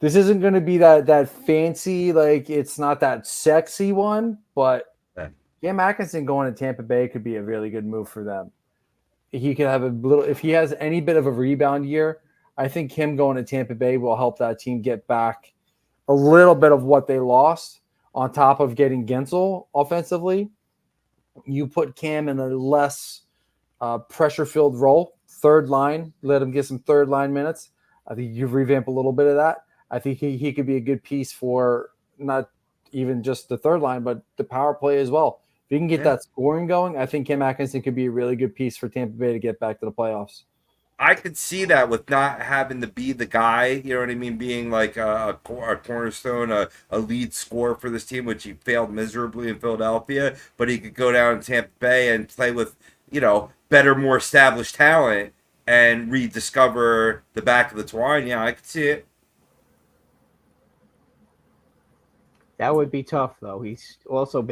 isn't going to be that fancy, like it's not that sexy one, but Cam Atkinson going to Tampa Bay could be a really good move for them. He could have if he has any bit of a rebound year, I think him going to Tampa Bay will help that team get back a little bit of what they lost on top of getting Gensel offensively. You put Cam in a less pressure-filled role, third line, let him get some third line minutes. I think you revamp a little bit of that. I think he could be a good piece for not even just the third line, but the power play as well. If you can get that scoring going, I think Cam Atkinson could be a really good piece for Tampa Bay to get back to the playoffs. I could see that with not having to be the guy, you know what I mean, being like a cornerstone, a lead scorer for this team, which he failed miserably in Philadelphia, but he could go down to Tampa Bay and play with, better, more established talent and rediscover the back of the twine. Yeah, I could see it. That would be tough, though. He's also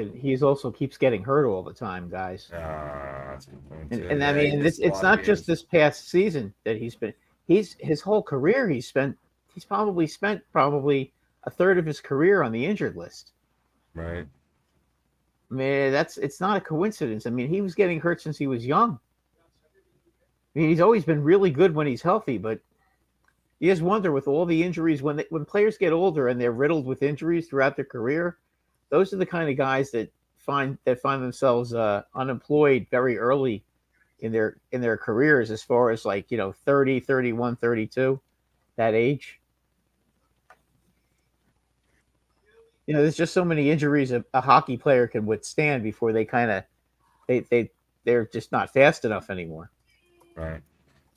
keeps getting hurt all the time, guys. That's a good point, and I mean, it's not just this past season that his whole career he's probably spent a third of his career on the injured list. Right. I mean, it's not a coincidence. I mean, he was getting hurt since he was young. I mean, he's always been really good when he's healthy, but you just wonder with all the injuries when players get older and they're riddled with injuries throughout their career, those are the kind of guys that find themselves unemployed very early in their careers, as far as 30, 31, 32, that age. There's just so many injuries a hockey player can withstand before they're just not fast enough anymore. Right.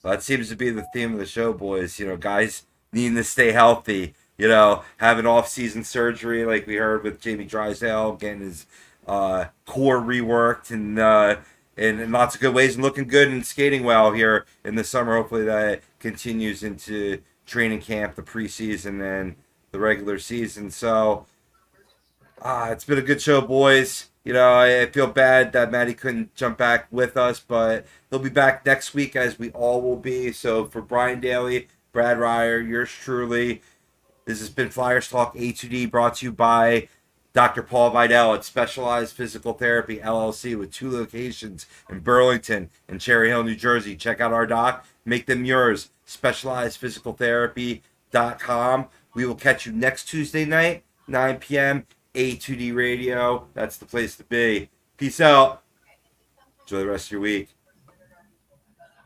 Well, that seems to be the theme of the show, boys. Guys needing to stay healthy. Having off-season surgery, like we heard with Jamie Drysdale, getting his core reworked and in lots of good ways, and looking good and skating well here in the summer. Hopefully that continues into training camp, the preseason, and the regular season. So it's been a good show, boys. I feel bad that Maddie couldn't jump back with us, but he'll be back next week, as we all will be. So for Brian Daly, Brad Ryer, yours truly, this has been Flyers Talk A2D, brought to you by Dr. Paul Vidal at Specialized Physical Therapy LLC with 2 locations in Burlington and Cherry Hill, New Jersey. Check out our doc. Make them yours. SpecializedPhysicalTherapy.com. We will catch you next Tuesday night, 9 p.m. A2D Radio. That's the place to be. Peace out. Enjoy the rest of your week.